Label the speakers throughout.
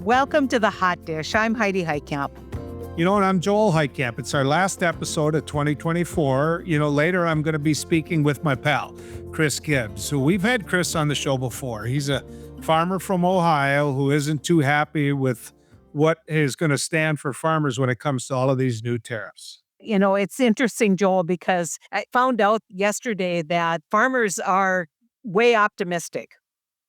Speaker 1: Welcome to The Hot Dish. I'm Heidi Heitkamp.
Speaker 2: You know, and I'm Joel Heitkamp. It's our last episode of 2024. Later I'm going to be speaking with my pal, Chris Gibbs. So we've had Chris on the show before. He's a farmer from Ohio who isn't too happy with what is going to stand for farmers when it comes to all of these new tariffs.
Speaker 1: You know, it's interesting, Joel, because I found out yesterday that farmers are way optimistic,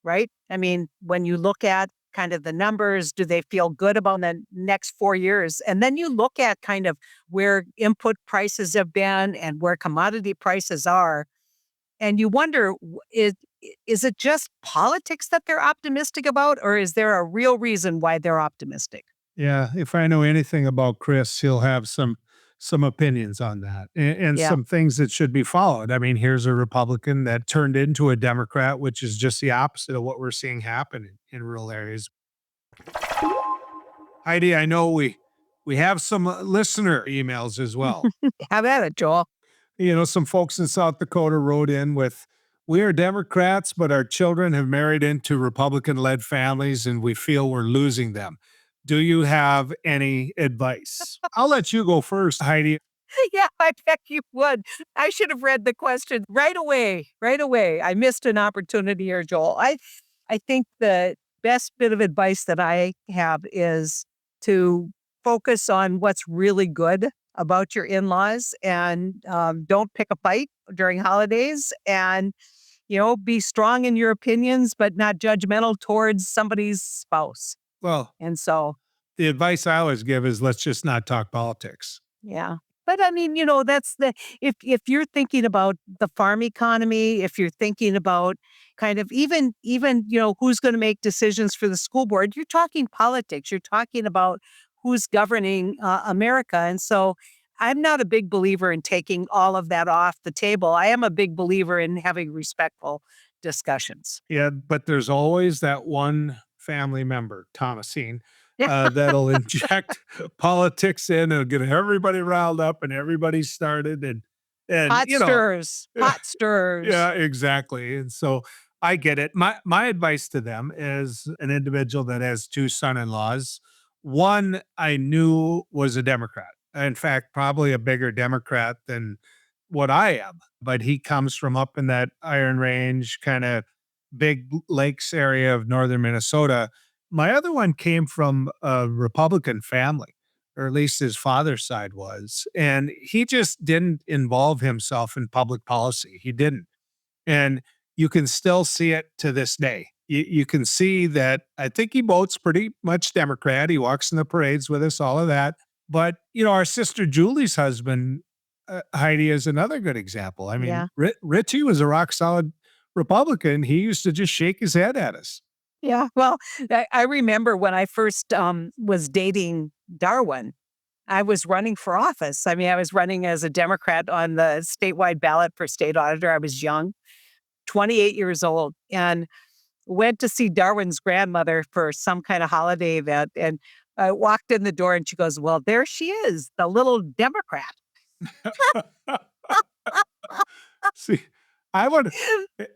Speaker 1: right? I mean, when you look at kind of the numbers, do they feel good about the next 4 years? And then you look at kind of where input prices have been and where commodity prices are, and you wonder, is it just politics that they're optimistic about, or is there a real reason why they're optimistic?
Speaker 2: Yeah, if I know anything about Chris, he'll have some opinions on that and
Speaker 1: Yeah.
Speaker 2: some things that should be followed. I mean, here's a Republican that turned into a Democrat, which is just the opposite of what we're seeing happen in rural areas. Heidi, I know we have some listener emails as well.
Speaker 1: Have at it, Joel.
Speaker 2: Some folks in South Dakota wrote in with, "We are Democrats, but our children have married into Republican-led families and we feel we're losing them. Do you have any advice?" I'll let you go first, Heidi.
Speaker 1: Yeah, I bet you would. I should have read the question right away, right away. I missed an opportunity here, Joel. I think the best bit of advice that I have is to focus on what's really good about your in-laws and don't pick a fight during holidays and, be strong in your opinions, but not judgmental towards somebody's spouse.
Speaker 2: Well,
Speaker 1: And so,
Speaker 2: the advice I always give is let's just not talk politics.
Speaker 1: yeah. But I mean, that's if you're thinking about the farm economy, if you're thinking about kind of even, who's going to make decisions for the school board, you're talking politics. You're talking about who's governing America. And so I'm not a big believer in taking all of that off the table. I am a big believer in having respectful discussions.
Speaker 2: Yeah, but there's always that one family member, Thomasine,
Speaker 1: Yeah.
Speaker 2: that'll inject politics in and get everybody riled up and everybody started and
Speaker 1: Hot stirs, hot stirs.
Speaker 2: yeah, exactly. And so I get it. My advice to them is an individual that has two son-in-laws. One I knew was a Democrat. In fact, probably a bigger Democrat than what I am. But he comes from up in that Iron Range, kind of big lakes area of northern Minnesota. My other one came from a Republican family, or at least his father's side was. And he just didn't involve himself in public policy. He didn't. And you can still see it to this day. You can see that I think he votes pretty much Democrat. He walks in the parades with us, all of that. But, our sister Julie's husband, Heidi, is another good example. I mean,
Speaker 1: Yeah.
Speaker 2: Richie was a rock solid Republican. He used to just shake his head at us.
Speaker 1: Yeah. Well, I remember when I first was dating Darwin, I was running for office. I mean, I was running as a Democrat on the statewide ballot for state auditor. I was young, 28 years old, and went to see Darwin's grandmother for some kind of holiday event. And I walked in the door and she goes, "Well, there she is, the little Democrat."
Speaker 2: See, I would,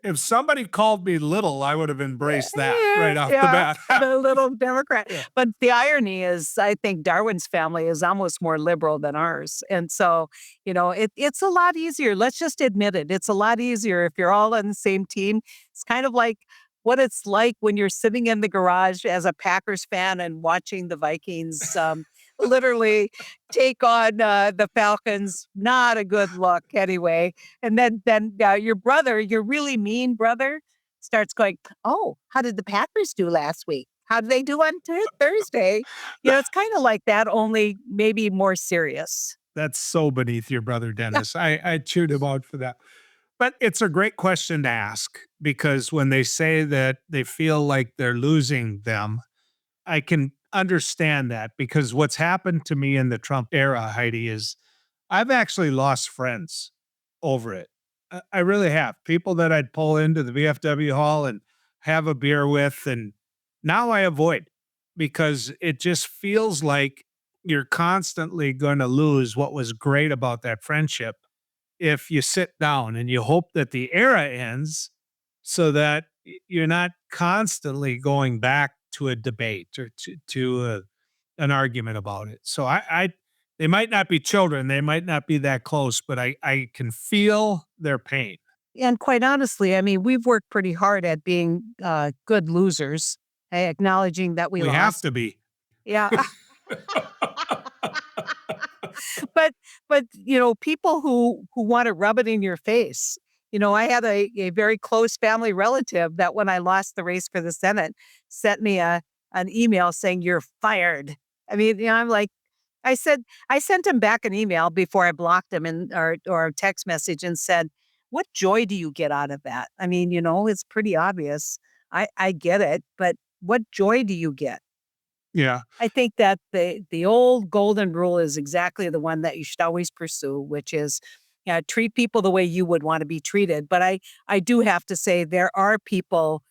Speaker 2: if somebody called me little, I would have embraced that right off the
Speaker 1: Yeah,
Speaker 2: bat.
Speaker 1: the little Democrat.
Speaker 2: Yeah.
Speaker 1: But the irony is, I think Darwin's family is almost more liberal than ours. And so, it's a lot easier. Let's just admit it. It's a lot easier if you're all on the same team. It's kind of like what it's like when you're sitting in the garage as a Packers fan and watching the Vikings literally take on the Falcons. Not a good look anyway. And then your brother, your really mean brother, starts going, "Oh, how did the Packers do last week? How did they do on Thursday?" It's kind of like that, only maybe more serious.
Speaker 2: That's so beneath your brother, Dennis. I chewed him out for that. But it's a great question to ask because when they say that they feel like they're losing them, I can understand that because what's happened to me in the Trump era, Heidi, is I've actually lost friends over it. I really have. People that I'd pull into the VFW hall and have a beer with, and now I avoid because it just feels like you're constantly going to lose what was great about that friendship if you sit down and you hope that the era ends so that you're not constantly going back to a debate or an argument about it. So they might not be children, they might not be that close, but I can feel their pain.
Speaker 1: And quite honestly, I mean, we've worked pretty hard at being good losers, acknowledging that we
Speaker 2: We have
Speaker 1: lost.
Speaker 2: to be.
Speaker 1: Yeah. but people who want to rub it in your face. I had a very close family relative that when I lost the race for the Senate sent me an email saying you're fired. I mean, I'm like, I sent him back an email before I blocked him, or a text message, and said, what joy do you get out of that? I mean, it's pretty obvious. I get it, but what joy do you get?
Speaker 2: Yeah.
Speaker 1: I think that the old golden rule is exactly the one that you should always pursue, which is, treat people the way you would want to be treated. But I do have to say there are people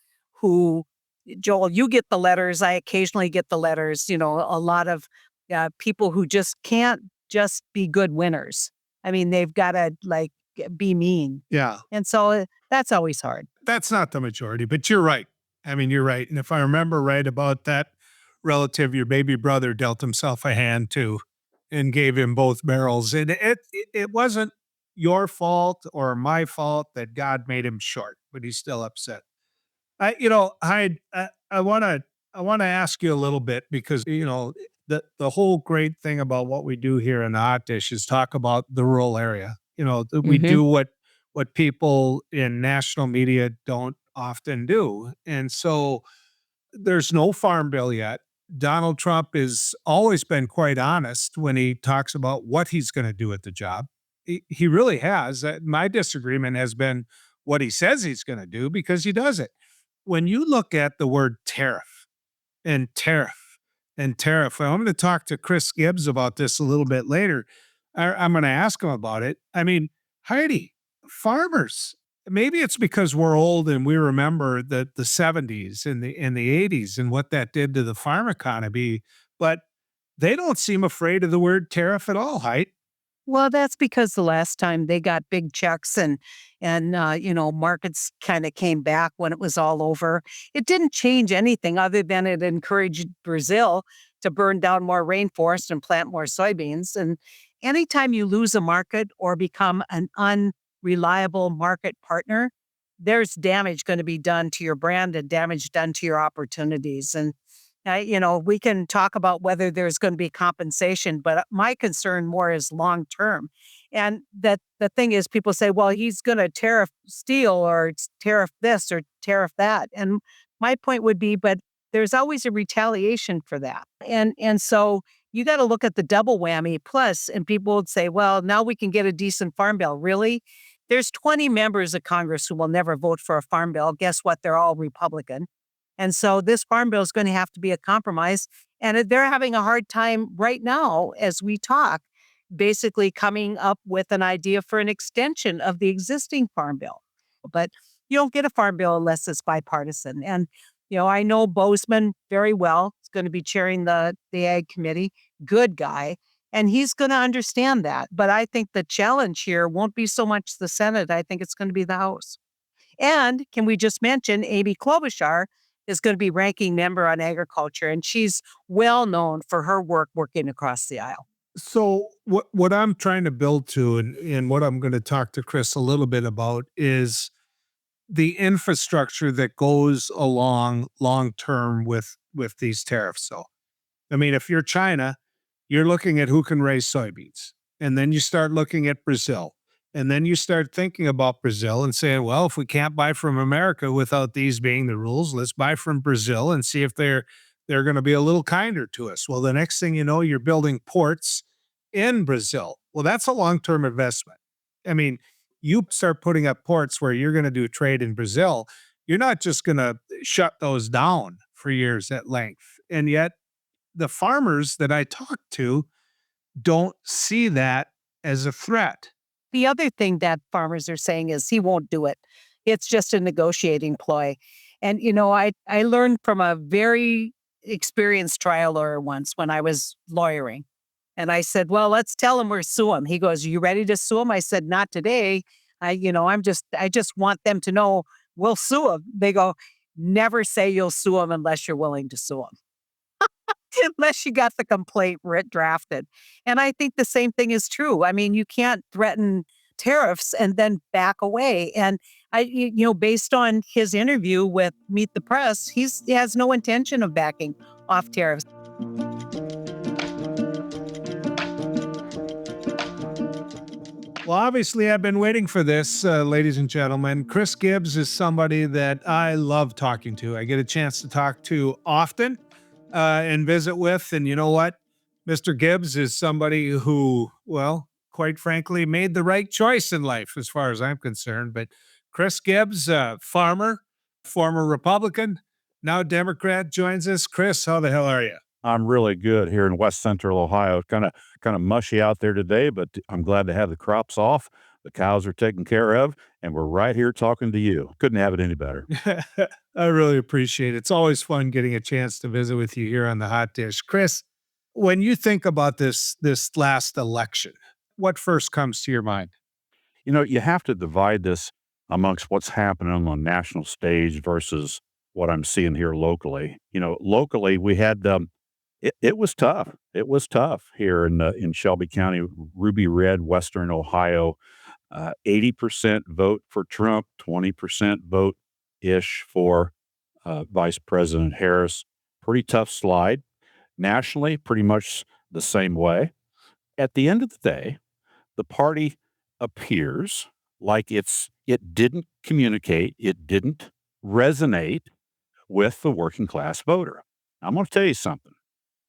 Speaker 1: who, Joel, you get the letters. I occasionally get the letters. A lot of people who just can't just be good winners. I mean, they've got to be mean,
Speaker 2: Yeah.
Speaker 1: and so that's always hard.
Speaker 2: That's not the majority, but you're right. I mean, you're right. And if I remember right about that relative, your baby brother dealt himself a hand too and gave him both barrels. And it wasn't your fault or my fault that God made him short, but he's still upset. I want to ask you a little bit because the whole great thing about what we do here in the hot dish is talk about the rural area. We
Speaker 1: Hmm.
Speaker 2: do what people in national media don't often do, and so there's no farm bill yet. Donald Trump has always been quite honest when he talks about what he's going to do at the job. He really has. My disagreement has been what he says he's going to do because he does it. When you look at the word tariff and tariff and tariff, I'm going to talk to Chris Gibbs about this a little bit later. I'm going to ask him about it. I mean, Heidi, farmers, maybe it's because we're old and we remember the 70s and the 80s and what that did to the farm economy, but they don't seem afraid of the word tariff at all, Heidi.
Speaker 1: Well, that's because the last time they got big checks and markets kind of came back when it was all over. It didn't change anything other than it encouraged Brazil to burn down more rainforest and plant more soybeans. And anytime you lose a market or become an unreliable market partner, there's damage going to be done to your brand and damage done to your opportunities. And we can talk about whether there's going to be compensation, but my concern more is long term. And that the thing is, people say, well, he's going to tariff steel or tariff this or tariff that. And my point would be, but there's always a retaliation for that. And so you got to look at the double whammy plus, and people would say, well, now we can get a decent farm bill. Really? There's 20 members of Congress who will never vote for a farm bill. Guess what? They're all Republican. And so this farm bill is going to have to be a compromise. And they're having a hard time right now as we talk, basically coming up with an idea for an extension of the existing farm bill. But you don't get a farm bill unless it's bipartisan. And, I know Bozeman very well. He's going to be chairing the Ag Committee. Good guy. And he's going to understand that. But I think the challenge here won't be so much the Senate. I think it's going to be the House. And can we just mention Amy Klobuchar is going to be ranking member on agriculture, and she's well known for her work working across the aisle.
Speaker 2: So what I'm trying to build to and what I'm going to talk to Chris a little bit about is the infrastructure that goes along long term with these tariffs. So I mean, if you're China, you're looking at who can raise soybeans. And then you start looking at Brazil. And then you start thinking about Brazil and saying, well, if we can't buy from America without these being the rules, let's buy from Brazil and see if they're going to be a little kinder to us. Well, the next thing you know, you're building ports in Brazil. Well, that's a long-term investment. I mean, you start putting up ports where you're going to do trade in Brazil, you're not just going to shut those down for years at length. And yet the farmers that I talk to don't see that as a threat.
Speaker 1: The other thing that farmers are saying is he won't do it. It's just a negotiating ploy. And, I learned from a very experienced trial lawyer once when I was lawyering. And I said, well, let's tell him we're sue him. He goes, you ready to sue him? I said, not today. I just want them to know we'll sue him. They go, never say you'll sue them unless you're willing to sue them. Unless you got the complaint drafted. And I think the same thing is true. I mean, you can't threaten tariffs and then back away. And based on his interview with Meet the Press, he has no intention of backing off tariffs.
Speaker 2: Well, obviously, I've been waiting for this, ladies and gentlemen. Chris Gibbs is somebody that I love talking to. I get a chance to talk to often and visit with. And you know what? Mr. Gibbs is somebody who, well, quite frankly, made the right choice in life, as far as I'm concerned. But Chris Gibbs, farmer, former Republican, now Democrat, joins us. Chris, how the hell are you?
Speaker 3: I'm really good here in West Central Ohio. Kind of mushy out there today, but I'm glad to have the crops off. The cows are taken care of, and we're right here talking to you. Couldn't have it any better.
Speaker 2: I really appreciate it. It's always fun getting a chance to visit with you here on the Hot Dish. Chris, when you think about this last election, what first comes to your mind?
Speaker 3: You know, you have to divide this amongst what's happening on the national stage versus what I'm seeing here locally. You know, locally we had it was tough. It was tough here in Shelby County, Ruby Red, Western Ohio. 80% vote for Trump, 20% vote ish for Vice President Harris. Pretty tough slide. Nationally, pretty much the same way. At the end of the day, the party appears like it didn't communicate, it didn't resonate with the working class voter. I'm going to tell you something.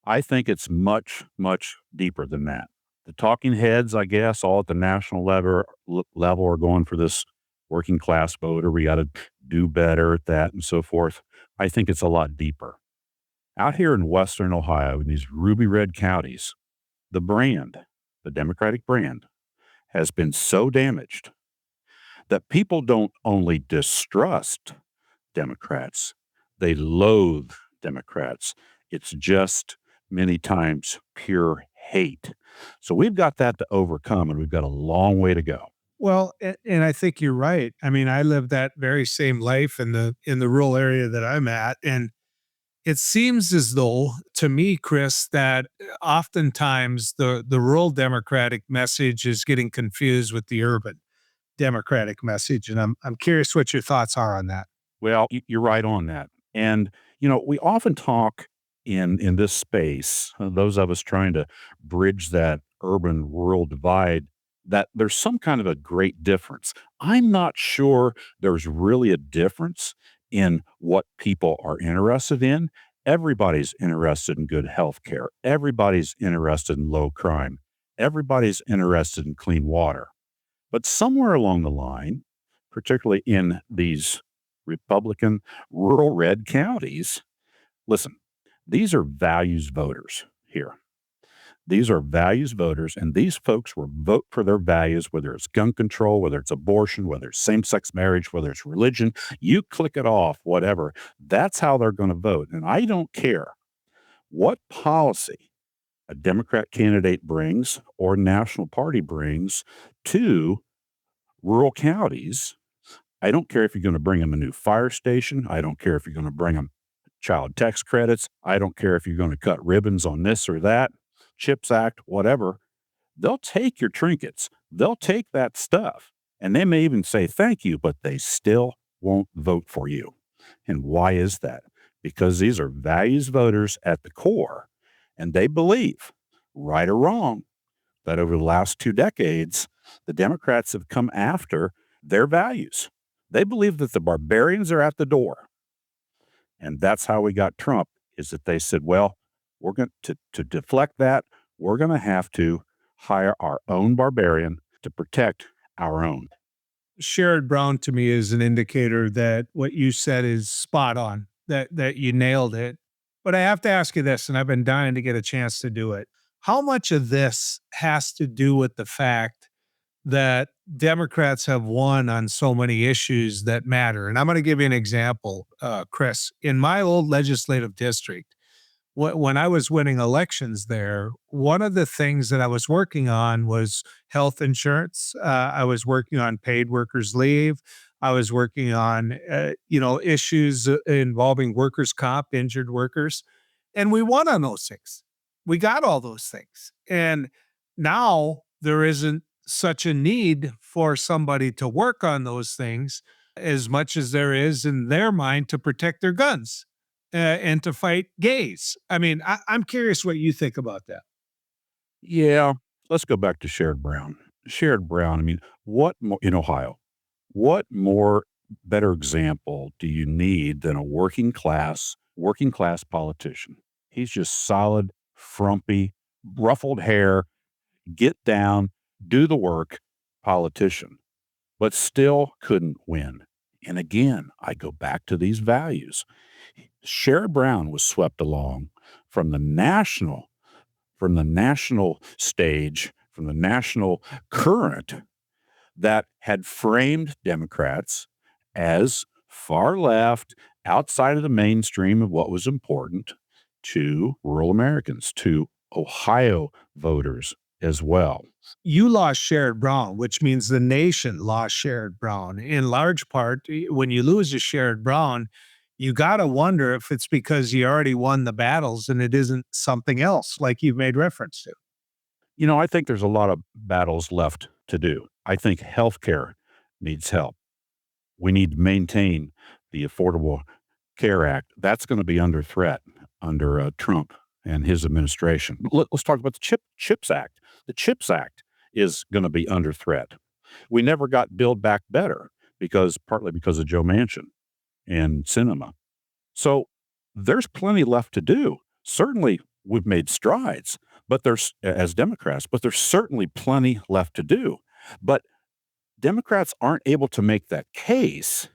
Speaker 3: I think it's much, much deeper than that. The talking heads, I guess, all at the national level are going for this working class voter. We got to do better at that and so forth. I think it's a lot deeper. Out here in Western Ohio, in these ruby red counties, the brand, the Democratic brand, has been so damaged that people don't only distrust Democrats, they loathe Democrats. It's just many times pure hate. So we've got that to overcome, and we've got a long way to go.
Speaker 2: Well, and I think you're right. I mean, I live that very same life in the rural area that I'm at, and it seems as though, to me, Chris, that oftentimes the rural Democratic message is getting confused with the urban Democratic message, and I'm curious what your thoughts are on that.
Speaker 3: Well, you're right on that. And, you know, we often talk in this space, those of us trying to bridge that urban rural divide, that there's some kind of a great difference. I'm not sure there's really a difference in what people are interested in. Everybody's interested in good health care. Everybody's interested in low crime. Everybody's interested in clean water. But somewhere along the line, particularly in these Republican rural red counties, listen, these are values voters here. These are values voters, and these folks will vote for their values, whether it's gun control, whether it's abortion, whether it's same sex marriage, whether it's religion. You click it off, whatever. That's how they're going to vote. And I don't care what policy a Democrat candidate brings or national party brings to rural counties. I don't care if you're going to bring them a new fire station. I don't care if you're going to bring them child tax credits. I don't care if you're going to cut ribbons on this or that, CHIPS Act, whatever. They'll take your trinkets. They'll take that stuff. And they may even say thank you, but they still won't vote for you. And why is that? Because these are values voters at the core. And they believe, right or wrong, that over the last 2 decades, the Democrats have come after their values. They believe that the barbarians are at the door. And that's how we got Trump, is that they said, well, we're going to deflect that. We're going to have to hire our own barbarian to protect our own.
Speaker 2: Sherrod Brown to me is an indicator that what you said is spot on, that you nailed it. But I have to ask you this, and I've been dying to get a chance to do it. How much of this has to do with the fact that Democrats have won on so many issues that matter? And I'm going to give you an example, Chris. In my old legislative district, when I was winning elections there, one of the things that I was working on was health insurance. I was working on paid workers' leave. I was working on, issues involving workers' comp, injured workers, and we won on those things. We got all those things. And now there isn't such a need for somebody to work on those things as much as there is in their mind to protect their guns and to fight gays. I mean, I'm curious what you think about that.
Speaker 3: Yeah, let's go back to Sherrod Brown. Sherrod Brown, I mean, what more in Ohio? What more better example do you need than a working class politician? He's just solid, frumpy, ruffled hair, get down, do the work politician, but still couldn't win. And again, I go back to these values. Sherrod Brown was swept along from the national stage, from the national current that had framed Democrats as far left, outside of the mainstream of what was important to rural Americans, to Ohio voters as well.
Speaker 2: You lost Sherrod Brown, which means the nation lost Sherrod Brown. In large part, when you lose to Sherrod Brown, you got to wonder if it's because you already won the battles and it isn't something else like you've made reference to.
Speaker 3: I think there's a lot of battles left to do. I think healthcare needs help. We need to maintain the Affordable Care Act. That's going to be under threat under Trump and his administration. Let's talk about the CHIPS Act. The CHIPS Act is going to be under threat. We never got Build Back Better partly because of Joe Manchin and Sinema. So there's plenty left to do. Certainly, we've made strides, but as Democrats, but there's certainly plenty left to do. But Democrats aren't able to make that case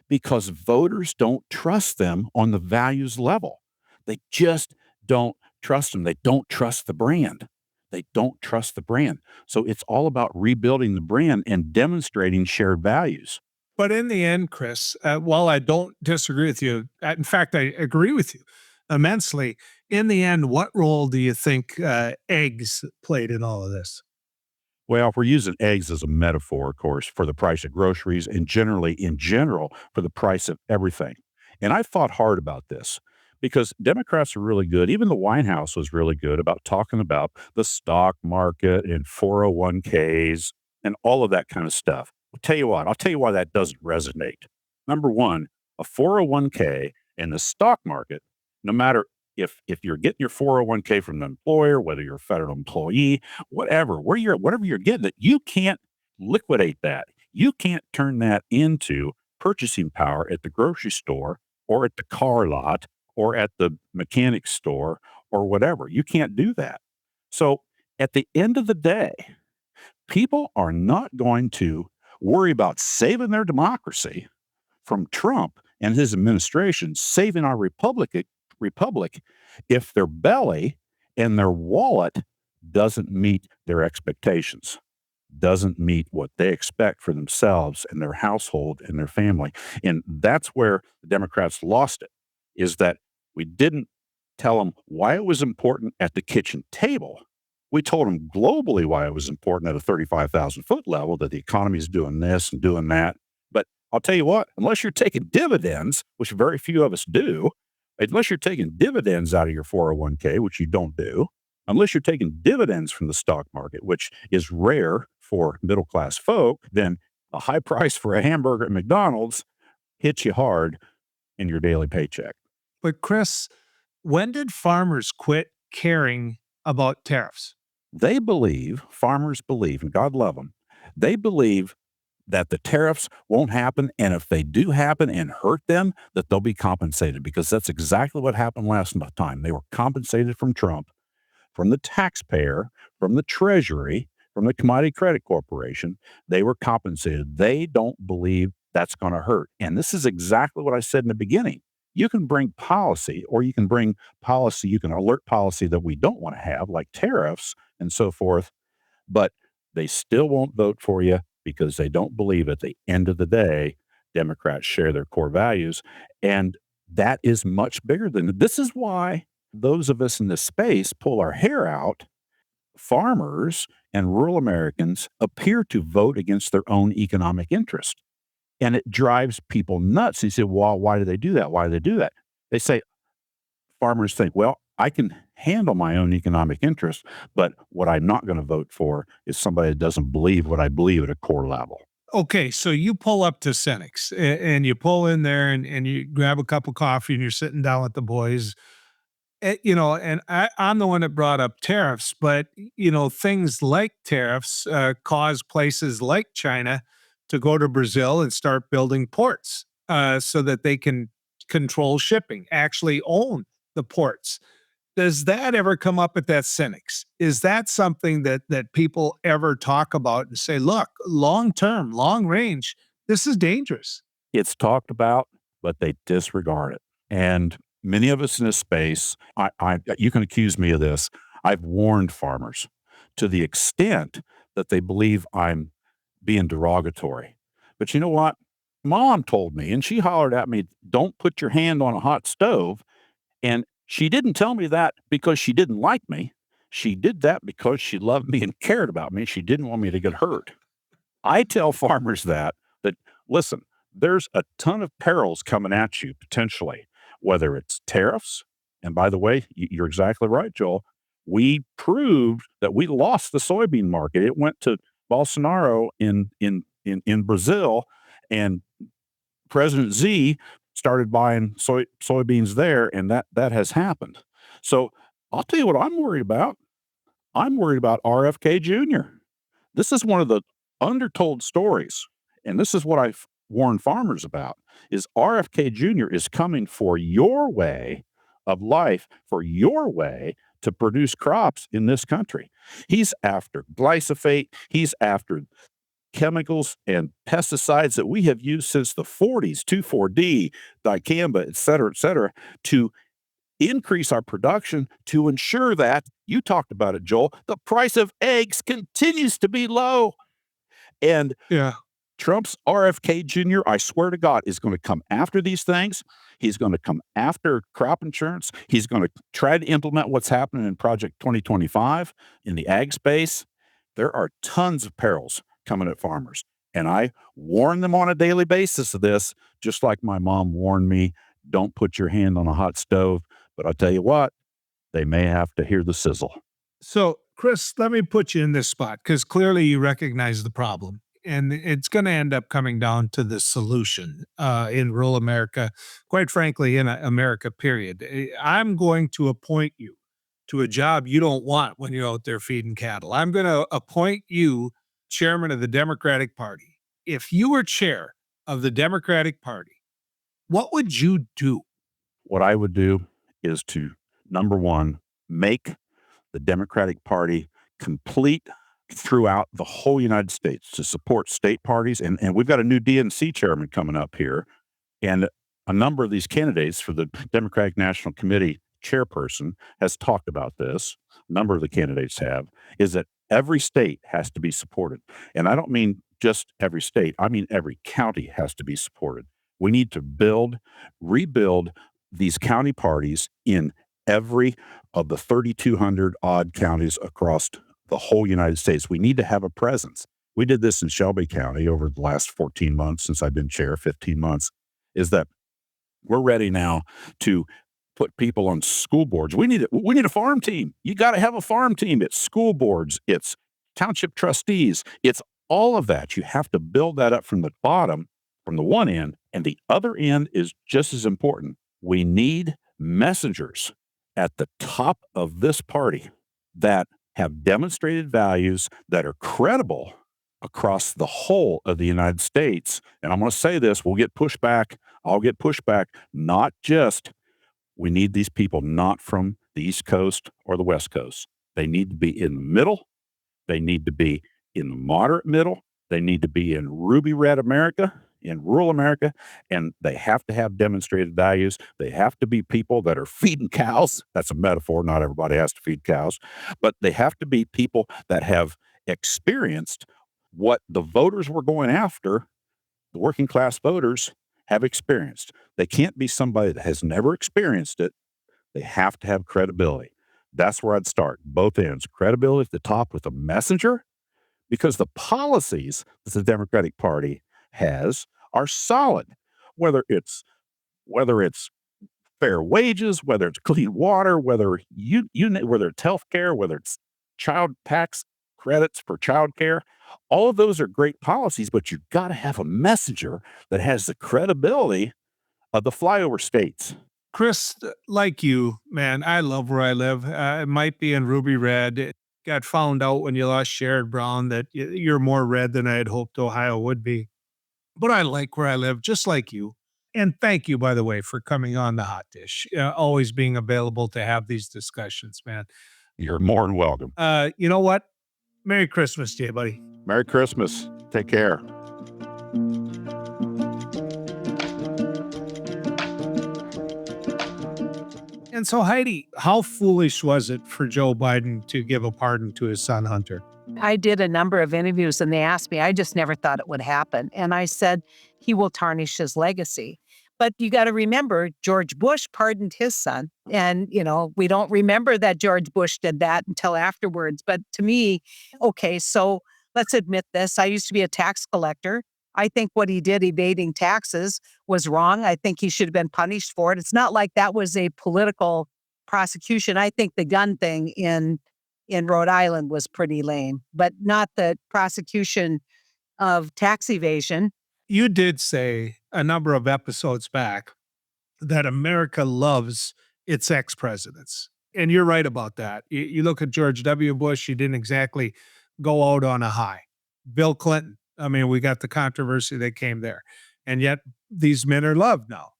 Speaker 3: because voters don't trust them on the values level. They just don't trust them. They don't trust the brand. They don't trust the brand. So it's all about rebuilding the brand and demonstrating shared values.
Speaker 2: But in the end, Chris, while I don't disagree with you, in fact, I agree with you immensely. In the end, what role do you think eggs played in all of this?
Speaker 3: Well, if we're using eggs as a metaphor, of course, for the price of groceries and generally in general for the price of everything. And I thought hard about this because Democrats are really good. Even the White House was really good about talking about the stock market and 401ks and all of that kind of stuff. I'll tell you why that doesn't resonate. Number one, a 401k and the stock market, no matter if you're getting your 401k from the employer, whether you're a federal employee, whatever you're getting it, you can't liquidate that. You can't turn that into purchasing power at the grocery store or at the car lot or at the mechanic store or whatever. You can't do that. So at the end of the day, people are not going to worry about saving their democracy from Trump and his administration, saving our republic if their belly and their wallet doesn't meet their expectations, doesn't meet what they expect for themselves and their household and their family. And that's where the Democrats lost it, is that we didn't tell them why it was important at the kitchen table. We told them globally why it was important at a 35,000 foot level, that the economy is doing this and doing that. But I'll tell you what, unless you're taking dividends, which very few of us do, unless you're taking dividends out of your 401k, which you don't do, unless you're taking dividends from the stock market, which is rare for middle class folk, then a high price for a hamburger at McDonald's hits you hard in your daily paycheck.
Speaker 2: But Chris, when did farmers quit caring about tariffs?
Speaker 3: Farmers believe, and God love them, they believe that the tariffs won't happen. And if they do happen and hurt them, that they'll be compensated, because that's exactly what happened last time. They were compensated from Trump, from the taxpayer, from the Treasury, from the Commodity Credit Corporation. They were compensated. They don't believe that's going to hurt. And this is exactly what I said in the beginning. You can bring policy, or you can alert policy that we don't want to have, like tariffs and so forth, but they still won't vote for you because they don't believe at the end of the day, Democrats share their core values. And that is much bigger than this is why those of us in this space pull our hair out. Farmers and rural Americans appear to vote against their own economic interest. And it drives people nuts. You say, well, why do they do that? Why do they do that? They say, farmers think, well, I can handle my own economic interests, but what I'm not going to vote for is somebody that doesn't believe what I believe at a core level.
Speaker 2: Okay, so you pull up to Senex and you pull in there and you grab a cup of coffee and you're sitting down with the boys. And I'm the one that brought up tariffs, but things like tariffs cause places like China to go to Brazil and start building ports so that they can control shipping, actually own the ports. Does that ever come up at that Cynics? Is that something that people ever talk about and say, look, long term, long range, this is dangerous?
Speaker 3: It's talked about, but they disregard it. And many of us in this space, you can accuse me of this. I've warned farmers to the extent that they believe I'm being derogatory. But you know what? Mom told me, and she hollered at me, don't put your hand on a hot stove. And she didn't tell me that because she didn't like me. She did that because she loved me and cared about me. She didn't want me to get hurt. I tell farmers that listen, there's a ton of perils coming at you potentially, whether it's tariffs. And by the way, you're exactly right, Joel. We proved that we lost the soybean market. It went to Bolsonaro in Brazil, and President Z started buying soybeans there, and that has happened. So I'll tell you what I'm worried about. I'm worried about RFK Jr. This is one of the undertold stories, and this is what I've warned farmers about, is RFK Jr. is coming for your way of life, for your way to produce crops in this country. He's after glyphosate. He's after chemicals and pesticides that we have used since the 40s, 2,4-D, dicamba, et cetera, to increase our production to ensure that, you talked about it, Joel, the price of eggs continues to be low. And
Speaker 2: Yeah.
Speaker 3: Trump's RFK Jr., I swear to God, is going to come after these things. He's going to come after crop insurance. He's going to try to implement what's happening in Project 2025 in the ag space. There are tons of perils coming at farmers. And I warn them on a daily basis of this, just like my mom warned me, don't put your hand on a hot stove. But I'll tell you what, they may have to hear the sizzle.
Speaker 2: So, Chris, let me put you in this spot because clearly you recognize the problem. And it's going to end up coming down to the solution in rural America, quite frankly, in America, period. I'm going to appoint you to a job you don't want when you're out there feeding cattle. I'm going to appoint you chairman of the Democratic Party. If you were chair of the Democratic Party, what would you do?
Speaker 3: What I would do is to, number one, make the Democratic Party complete throughout the whole United States to support state parties. And we've got a new DNC chairman coming up here. And a number of these candidates for the Democratic National Committee chairperson has talked about this. A number of the candidates have, is that every state has to be supported. And I don't mean just every state, I mean every county has to be supported. We need to rebuild these county parties in every of the 3,200 odd counties across the whole United States. We need to have a presence. We did this in Shelby County over the last 14 months since I've been chair, 15 months, is that we're ready now to put people on school boards. We need a farm team. You got to have a farm team. It's school boards, it's township trustees, it's all of that. You have to build that up from the bottom, from the one end, and the other end is just as important. We need messengers at the top of this party that have demonstrated values that are credible across the whole of the United States. And I'm going to say this, we'll get pushback. I'll get pushback, not just, we need these people not from the East Coast or the West Coast. They need to be in the middle. They need to be in the moderate middle. They need to be in ruby red America, in rural America, and they have to have demonstrated values. They have to be people that are feeding cows. That's a metaphor. Not everybody has to feed cows, but they have to be people that have experienced what the voters were going after, the working class voters have experienced. They can't be somebody that has never experienced it. They have to have credibility. That's where I'd start, both ends. Credibility at the top with a messenger, because the policies that the Democratic Party has are solid, whether it's whether it's fair wages, whether it's clean water, whether it's health care, whether it's child tax credits for child care. All of those are great policies, but you've got to have a messenger that has the credibility of the flyover states.
Speaker 2: Chris, like you, man, I love where I live. It might be in ruby red. It got found out when you lost Sherrod Brown that you're more red than I had hoped Ohio would be. But I like where I live, just like you. And thank you, by the way, for coming on the Hot Dish, always being available to have these discussions, man.
Speaker 3: You're more than welcome.
Speaker 2: You know what? Merry Christmas to you, buddy.
Speaker 3: Merry Christmas. Take care.
Speaker 2: And so, Heidi, how foolish was it for Joe Biden to give a pardon to his son, Hunter?
Speaker 1: I did a number of interviews and they asked me, I just never thought it would happen. And I said, he will tarnish his legacy. But you got to remember, George Bush pardoned his son. And, we don't remember that George Bush did that until afterwards. But to me, okay, so let's admit this. I used to be a tax collector. I think what he did evading taxes was wrong. I think he should have been punished for it. It's not like that was a political prosecution. I think the gun thing in Rhode Island was pretty lame, but not the prosecution of tax evasion.
Speaker 2: You did say a number of episodes back that America loves its ex-presidents. And you're right about that. You look at George W. Bush, he didn't exactly go out on a high. Bill Clinton, I mean, we got the controversy that came there. And yet these men are loved now.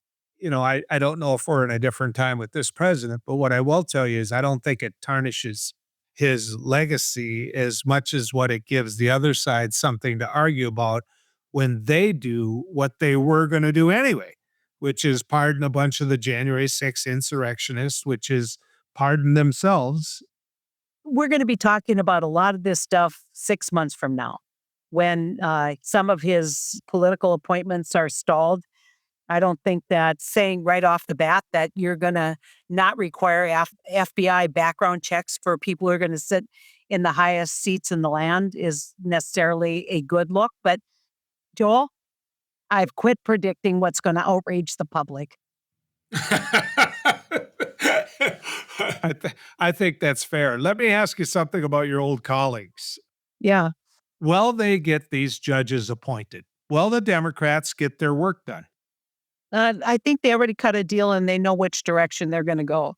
Speaker 2: I don't know if we're in a different time with this president, but what I will tell you is I don't think it tarnishes his legacy as much as what it gives the other side something to argue about when they do what they were going to do anyway, which is pardon a bunch of the January 6th insurrectionists, which is pardon themselves.
Speaker 1: We're going to be talking about a lot of this stuff 6 months from now when some of his political appointments are stalled. I don't think that saying right off the bat that you're going to not require FBI background checks for people who are going to sit in the highest seats in the land is necessarily a good look. But Joel, I've quit predicting what's going to outrage the public.
Speaker 2: I think that's fair. Let me ask you something about your old colleagues.
Speaker 1: Yeah.
Speaker 2: Will they get these judges appointed? Will the Democrats get their work done?
Speaker 1: I think they already cut a deal and they know which direction they're going to go.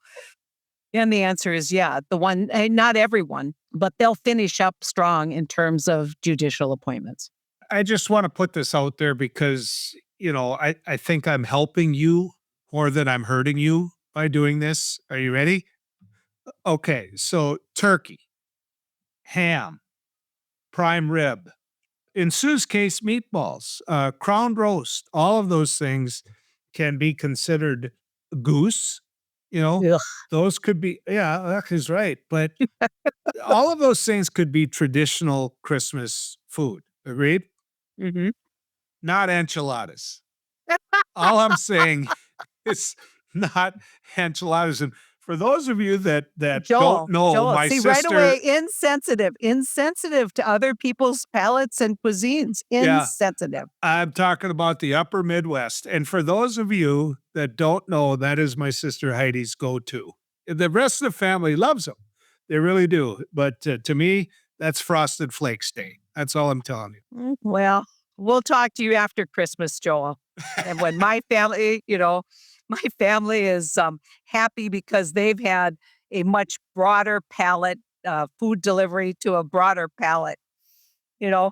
Speaker 1: And the answer is yeah. Not everyone, but they'll finish up strong in terms of judicial appointments.
Speaker 2: I just want to put this out there because, I think I'm helping you more than I'm hurting you by doing this. Are you ready? Okay, so turkey, ham, prime rib, in Sue's case, meatballs, crown roast, all of those things can be considered goose.
Speaker 1: Ugh.
Speaker 2: Those could be, yeah, that is right. But all of those things could be traditional Christmas food. Agreed?
Speaker 1: Mm-hmm.
Speaker 2: Not enchiladas. All I'm saying is not enchiladas. And for those of you that
Speaker 1: Joel,
Speaker 2: don't know,
Speaker 1: Joel,
Speaker 2: my
Speaker 1: see,
Speaker 2: sister...
Speaker 1: right away, insensitive to other people's palates and cuisines. Insensitive.
Speaker 2: I'm talking about the upper Midwest. And for those of you that don't know, that is my sister Heidi's go-to. The rest of the family loves them. They really do. But to me, that's Frosted Flakes Day. That's all I'm telling you.
Speaker 1: Well, we'll talk to you after Christmas, Joel. And when my family, my family is happy because they've had a much broader palette, food delivery to a broader palette. No,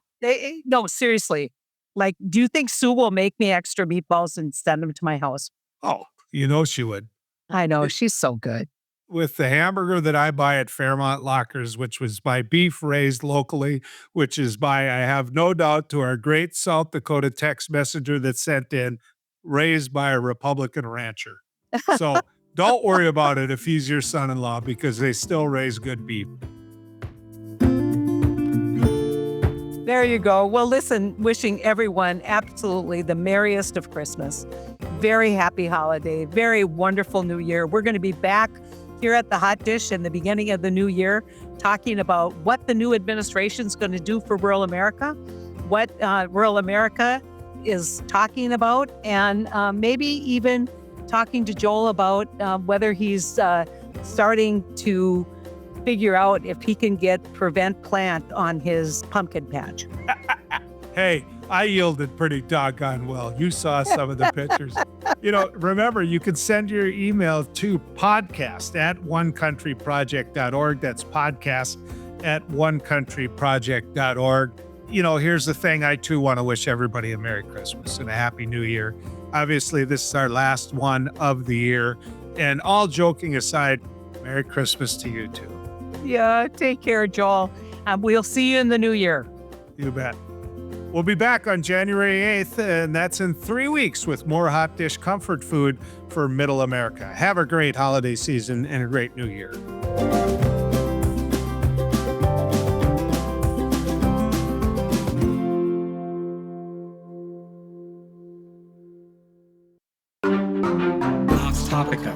Speaker 1: seriously. Like, do you think Sue will make me extra meatballs and send them to my house?
Speaker 2: Oh, she would.
Speaker 1: I know. She's so good.
Speaker 2: With the hamburger that I buy at Fairmont Lockers, which was by beef raised locally, which is by, I have no doubt, to our great South Dakota text messenger that sent in, raised by a Republican rancher. So don't worry about it if he's your son-in-law, because they still raise good beef.
Speaker 1: There you go. Well, listen, wishing everyone absolutely the merriest of Christmas. Very happy holiday, very wonderful new year. We're going to be back here at the Hot Dish in the beginning of the new year, talking about what the new administration is going to do for rural America, what rural America is talking about, and maybe even talking to Joel about whether he's starting to figure out if he can get prevent plant on his pumpkin patch.
Speaker 2: Hey, I yielded pretty doggone well. You saw some of the pictures. Remember, you can send your email to podcast@onecountryproject.org. That's podcast@onecountryproject.org. Here's the thing. I too want to wish everybody a Merry Christmas and a Happy New Year. Obviously, this is our last one of the year. And all joking aside, Merry Christmas to you too.
Speaker 1: Yeah, take care, Joel. We'll see you in the new year.
Speaker 2: You bet. We'll be back on January 8th, and that's in 3 weeks with more hot dish comfort food for Middle America. Have a great holiday season and a great new year.
Speaker 4: Topica.